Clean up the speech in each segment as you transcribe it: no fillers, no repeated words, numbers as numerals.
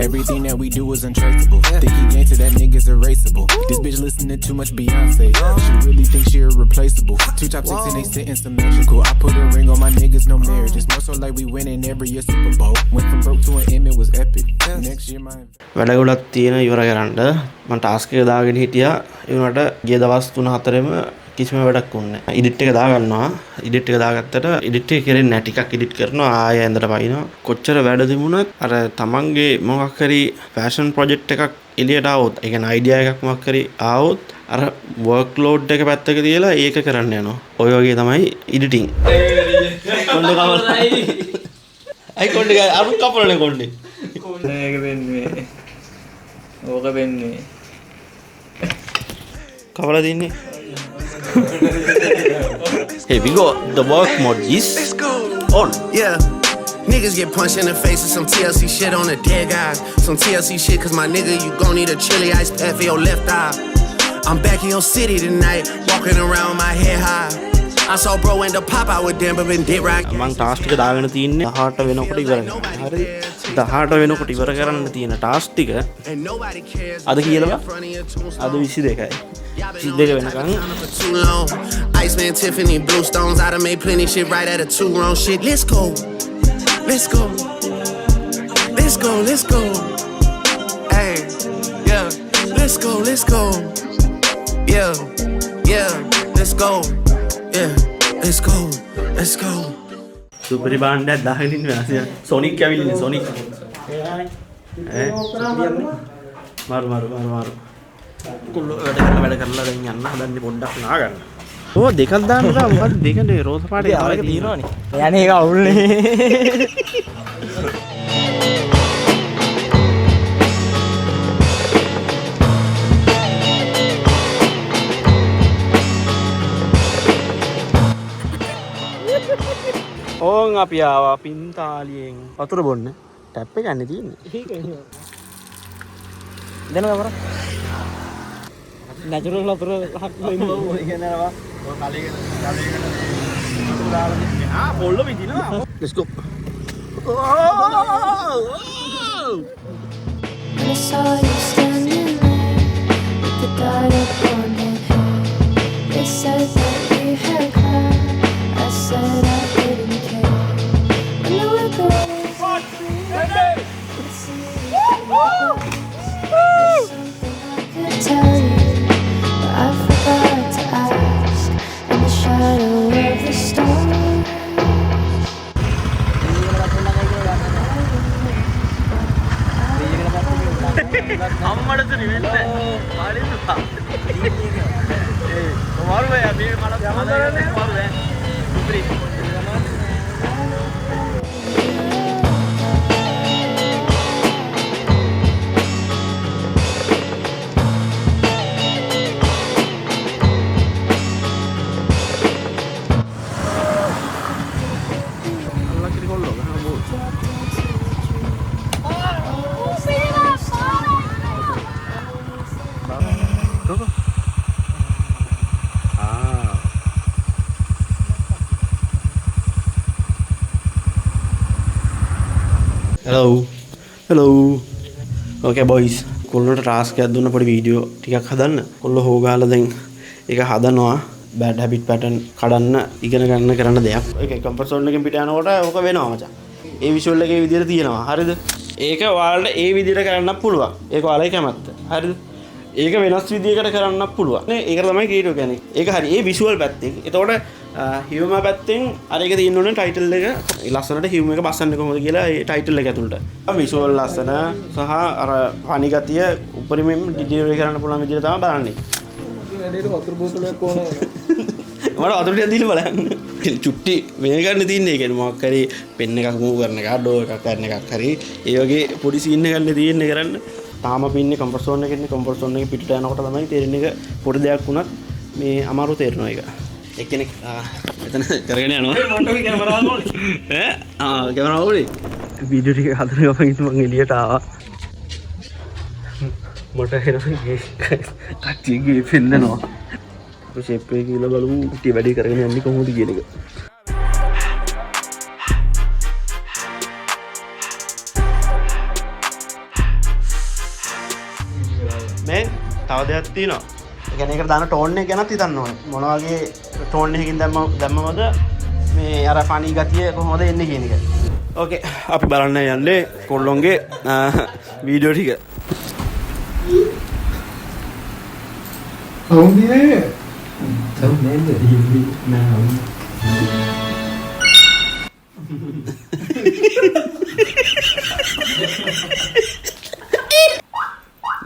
Everything that we do is untraceable. Think he gangsta, that nigga's erasable. This bitch listening too much Beyonce. She really think she irreplaceable. 2 top 6 and they sitting symmetrical. I put a ring on my niggas, no marriage. It's more so like we winning every year Super Bowl. Went from broke to an M, it was epic. Next year my වැඩගොඩක් තියෙන ඉවර කරන්න මම task එක දාගෙන හිටියා. ඒ වුණාට ගිය දවස් 3-4ෙම කිසිම වැඩක් වුණේ නැහැ. එඩිට් එක දාගන්නවා. එඩිට් එක දාගත්තට එඩිට් එක කරෙන්නේ නැහැ. ටිකක් එඩිට් කරනවා ආයෙ ඇඳට පයින්නවා. කොච්චර වැඩ තිබුණත් අර තමන්ගේ මොකක් හරි ෆැෂන් ප්‍රොජෙක්ට් එකක් එළියට ආවොත්, ඒ කියන්නේ අයිඩියා එකක් මොකක් හරි ආවොත් අර වර්ක් ලෝඩ් එක පැත්තක තියලා ඒක කරන්න යනවා. ඔය වගේ තමයි එඩිටින්. කොණ්ඩේ කවලයි. අයි කොණ්ඩේ අරු කපලනේ කොණ්ඩේ. ඒක වෙන්නේ. ඕක වෙන්නේ. කවලා තින්නේ. Here we go. The work mode is on. Yeah. Niggas get punched in the face with some TLC shit on the dead guys. Some TLC shit, cause my nigga, you gon' need a chili ice pack for your left eye. I'm back in your city tonight, walking around my head high. I saw bro end up pop out with them, but been dead right. මම task එක දාගෙන තින්නේ 18 වෙනකොට ඉවර කරන්න. හරි. 18 වෙනකොට ඉවර කරන්න තියෙන ටාස්ක් ටික අද කියලා අද 22යි. 22 වෙනකන් Iceman Tiffany blue stones, I done made plenty shit right at a 2 wrong shit. Let's go. Let's go. Let's go. Let's go. Hey. Yeah. Let's go. Let's go. Yeah. Yeah. Let's go. Yeah, let's go. Let's go. සුපරි බාණ්ඩයක් දාගෙන ඉන්න වෙනස. Sonic ඇවිල්ලානේ Sonic. මාරු. කුල්ල වැඩ කරලා දැන් යන්න හදන්නේ පොඩ්ඩක් නා ගන්න. ඕ දෙකක් දාන්න බෑ මොකද දෙකනේ රෝස පාටේ ආවක තියෙනවනේ. යන්නේ ඒක අවුල්නේ. ඕන් අපි ආවා පින්තාලියෙන් වතුර බොන්න. ටැප් එක ගන්න තියෙන්නේ. ඒක එහෙම. දෙනවා කරා. නැචරල් වතුර හක් වෙන්නේ. ඔය කියනවා. ඔය කලයකට දාලා පොල්ල විදිනවා. Let's go. I saw you standing there with the dot up on your head. They said that you had cried. I said I didn't care. And the weather was free. There's something I could tell you, but I forgot to ask. In the shadow of the storm. අම්මඩට නිවෙන්නේ මාළින්දා ඒ මාරු වෙයි අපි මල යමදරනේ මාරු වේ සුපිරි hello okay boys කොල්ලන්ට task එකක් දුන්න පොඩි වීඩියෝ ටිකක් හදන්න කොල්ලෝ හොගාලා දැන් ඒක හදනවා බෑඩ් හැබිට් පැටර්න් කඩන්න ඉගෙන ගන්න කරන්න දෙයක් ඒක කම්ෆර්ට් සෝන් එකෙන් පිට යනකොට ඕක වෙනවා මචං ඒ විෂුවල් එකේ විදියට තියෙනවා හරිද ඒක ඔයාලට ඒ විදියට කරන්නත් පුළුවන් ඒක ඔයාලගේ කැමැත්ත හරිද ඒක වෙනස් විදියකට කරන්නත් පුළුවන් නේ ඒක තමයි ක්‍රියේටිව් කියන්නේ ඒක හරි ඒ විෂුවල් පැත්තෙන් එතකොට හියුමර් පැත්තෙන් අර එක තියෙන්න ඕනේ ටයිටල් එක ලස්සනට හියුමර් එක බස්සන්න කොහොමද කියලා ඒ ටයිටල් එක ඇතුළට විෂුවල් ලස්සන සහ අර ෆනි ගතිය උපරිමයෙන් ඩිලිවරි කරන්න පුළුවන් විදියට තමයි බලන්නේ වැඩේට වතුර බෝතලයක් ඕනේ මට වතුර ටිකක් දීලා බලන්න චුට්ටි මේ ගන්න තියෙන්නේ ඒ කියන්නේ මොකක් හරි පෙන් එකක් මූව් කරන එක ඩෝ එකක් කරන එකක් හරි ඒ වගේ පොඩි සීන් එකක් තියෙන්නේ කරන්න තාම පින්නේ කම්ෆර්ට් සෝන් එකේ ඉන්නේ කම්ෆර්ට් සෝන් එකේ පිටට යනකොට තමයි තේරෙන්නේ එක පොඩි දෙයක් වුණත් මේ අමාරු තේරෙනවා ඒක එක්කෙනෙක් එතන කරගෙන යනවා මට ඔය කැමරාව ඕනේ ඈ කැමරාව ඕනේ වීඩියෝ ටික හදන ගමන් ඉතින් මම එළියට ආවා මට එනවා කච්චිගේ පෙන්නනවා අපි ෂේප් එක කියලා බලමු ටි වැඩි කරගෙන යන්නේ කොහොමද කියන එක තව දෙයක් තියෙනවා. ඒ කියන්නේ ඒකට දාන ටෝන් එක ගැනත් හිතන්න ඕනේ. මොන වගේ ටෝන් එකකින් දැම්මමද මේ අර ෆනි ගතිය කොහොමද එන්නේ කියන එක. ඕකේ අපි බලන්න යන්නේ කොල්ලොන්ගේ වීඩියෝ ටික.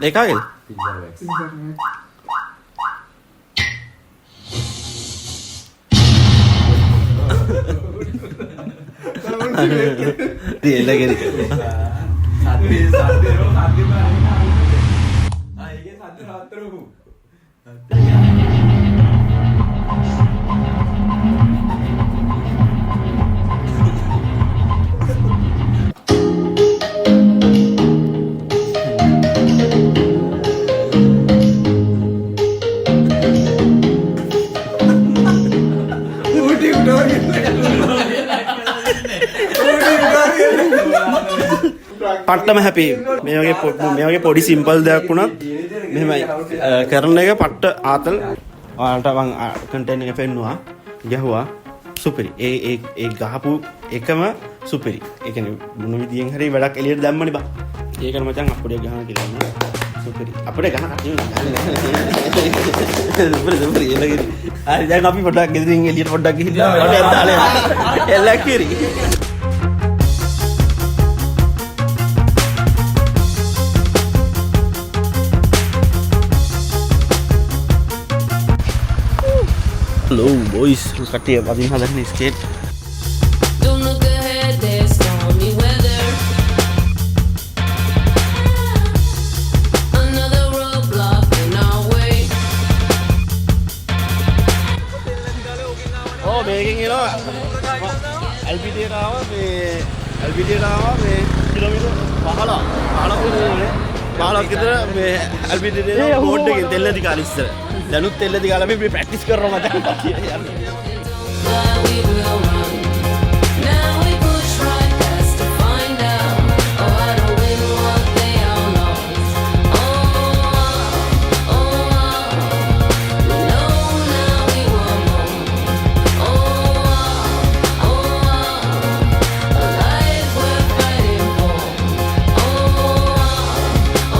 දෙකාගෙද? පට්ටම හැපි මේ වගේ පොඩි සිම්පල් දෙයක් වුණත් මෙහෙමයි කරන එක පට්ට ආතල්. ඔයාලට මං කන්ටෙන්ට් එක පෙන්නුවා ගැහුවා සුපිරි. ඒ ගහපු එකම සුපිරි. ඒ කියන්නේ මොන විදියෙන් හරි වැඩක් එළියට දැම්මනේ බා. ඒකන මචං අප්පුඩිය ගහන කියලා නේද? සුපිරි. අප්පුඩිය ගහන කටිය සුපිරි එළගිරි. හරි දැන් අපි පොඩ්ඩක් ගෙදරින් එළියට පොඩ්ඩක් ගිහිල්ලා වටයක් දාලා එළකිරි. Hello boys, කට්ටිය වදින් හදන්නේ skate. Don't look ahead, there's stormy weather. Another roadblock in our way. ඕ මේකෙන් එනවා LPT ආවා මේ කිලෝමීටර් 15 විතර මේ LPT එකේ බෝඩ් එකෙන් තෙල් ඇති කාලේ ඉස්සර. දැනුත් තෙල් ඇති කාලේ අපි ප්‍රැක්ටිස් කරනවා මචං. Fly, we will run. Now we push right past to find out. Oh, I don't win what they all lost. Oh, we know now we want more. Oh, a life worth fighting for. Oh,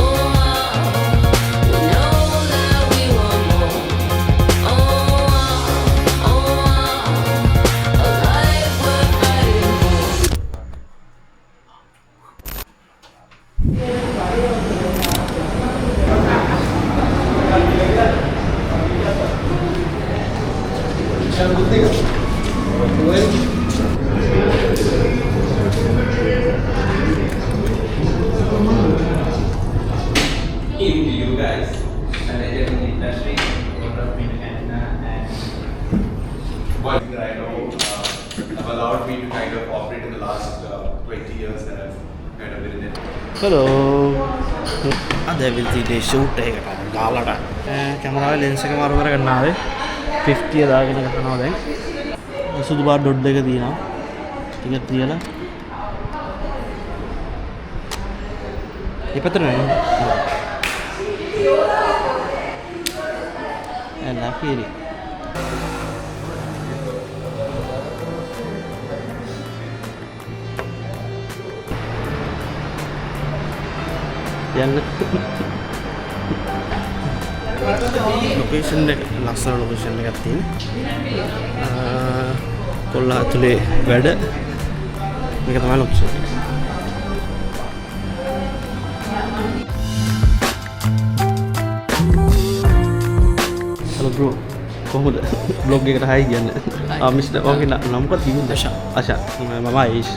we know that we want more. Oh, a life worth fighting for. into you guys and I in the industry and what I know have allowed me to kind of operate in the last 20 years that I've kind of been in it. Hello. අද විදිහේ shoot එකකට ගාලට කැමරාවේ lens එක මාරු කරගෙන ආවේ 50 දාගෙන කරනවා දැන්. සුදු පාට ඩොට් එක තියෙනවා. ටිකක් තියලා. ඉපතර නෑ. එලා කීරි. යන්න ලොකේෂන් එක ලස්සන ලොකේෂන් එකක් තියෙනවා. කොල්ලා ඇතුලේ වැඩ මේක තමයි ලොකේෂන් එක. හලෝ බ්‍රෝ කොහොමද බ්ලොග් එකට හයි කියන්න. මිස්ටර් ඔගේ නම මොකක්ද කිව්වේ? ආෂා මම ආයිෂ්.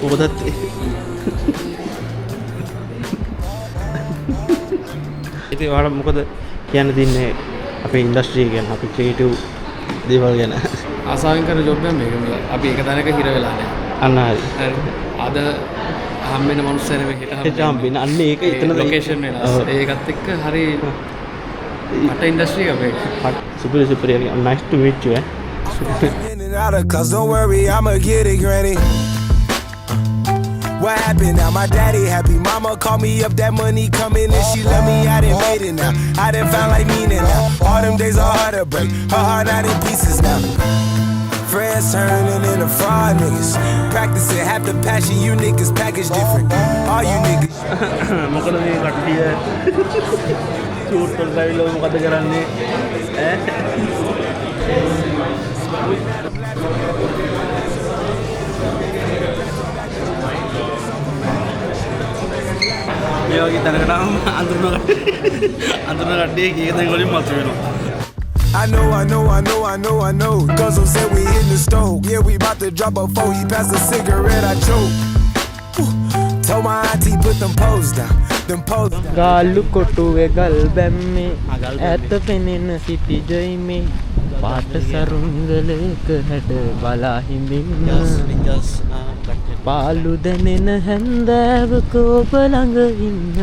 මොකද ඉතින් ඔයාලා මොකද කියන්න තියන්නේ අපේ ඉන්ඩස්ට්‍රි එක ගැන, අපේ ක්‍රියේටිව් දේවල් ගැන? ආසාවෙන් කරන ජොබ් එක මේක. අපි එක තැනක හිර වෙලා නැහැ. අන්න හරි. අද හම්බෙන මනුස්සයන මේ හෙට හම්බෙන අන්න ඒක එතන ලොකේෂන් වෙනස්. ඒකත් එක්ක හරි මට ඉන්ඩස්ට්‍රි එක මේක. සුපිරි සුපිරි. nice to meet you. Cause don't worry, I'ma get it, granny. What happened now? My daddy happy. Mama called me up, that money coming and she love me. I done made it now. I done found like meaning now. All them days are hard to break. Her heart out in pieces now. Friends turning into fraud niggas. Practicing half the passion. You niggas package different. All you niggas. මොකද මේ කට්ටිය shoot කරලා ඇවිල්ලා මොකද කරන්නේ ඈ මේ වගේ තැනකට අඳුරන කට්ටිය කීක දැන් වලින් මතුවෙනවා I know. Guzzle said we in the stove. Yeah, we bout to drop a four. He passed a cigarette, I choke. Told my auntie put them poles down. Them poles down. ගාලු කොටුවේ ගල් බැම්මේ ඈත පෙනෙන සිටි ජොයිමේ පාට සරුංගලයක හැඩ බලා හිඳින්න පාලු දැනෙන හැන්දෑවක ඔබ ළඟ ඉන්න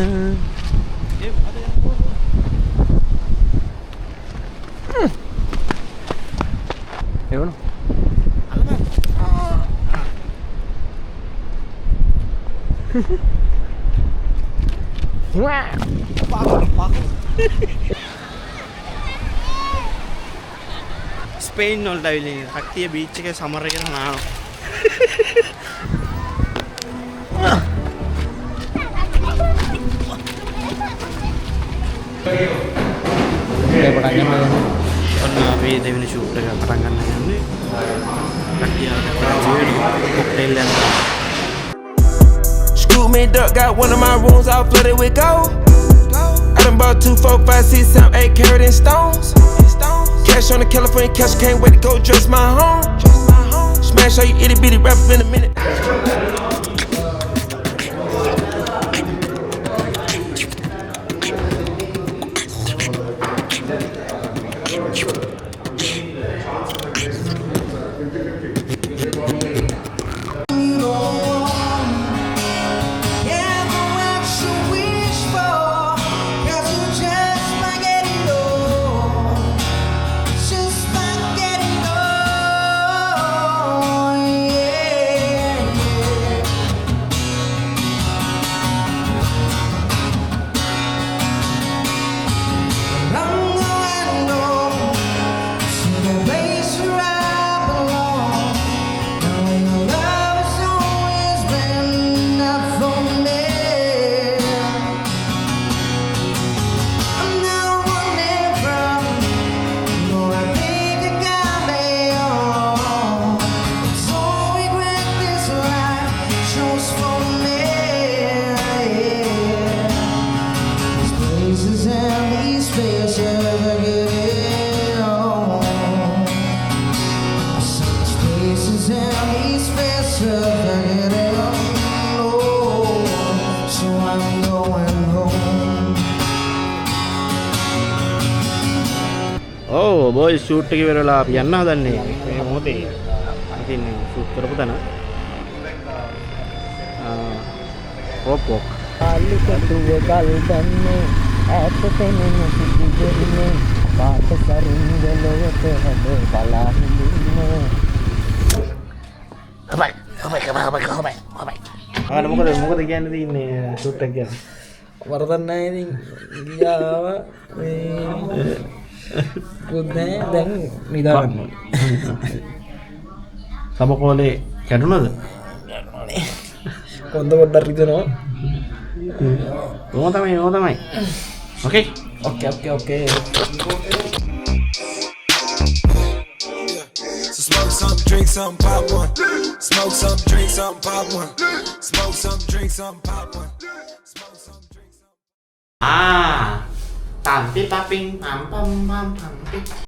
එවන ස්පේන් වලට ඇවිල්ලා කට්ටිය බීච් එකේ සමර් එකට නානවා ඔන්න අපි දෙවෙනි ෂූට් එක පටන් ගන්න යන්නේ කට්ටිය කොක්ටේල් එකක් Screw made up, got one of my rooms all flooded with gold. I done bought 2, 4, 5, 6, 7, 8 carat in stones. Cash on the California cash, can't wait to go dress my home. Smash all you itty bitty rapper in a minute. Oh boy shoot එක ඉවරලා අපි යන්න හදන්නේ මේ මොහොතේ ඉතින් shoot කරපු තැන රොප් වොක් ගාලු කොටුවේ ගල් බැම්මේ ඈත පෙනෙන සිටි ජොයිමේ පාට සරුංගලයක හැඩ බලා හිඳින්න මොකද කියන්නේ තින්නේ ෂූට් එක ගැන වරදක් නැහැ ඉතින් ගියාව මේ පුතේ දැන් නිදාගන්න සමකෝලේ කැඩුනද කොන්ද පොඩ්ඩක් රිදෙනවා ඕම තමයි ඕකේ So smoke some, drink some, pop one. Smoke some, drink some, pop one. Smoke some, drink some, pop one. Smoke some, drink some. tạm tiếp tapping pam pam pam pam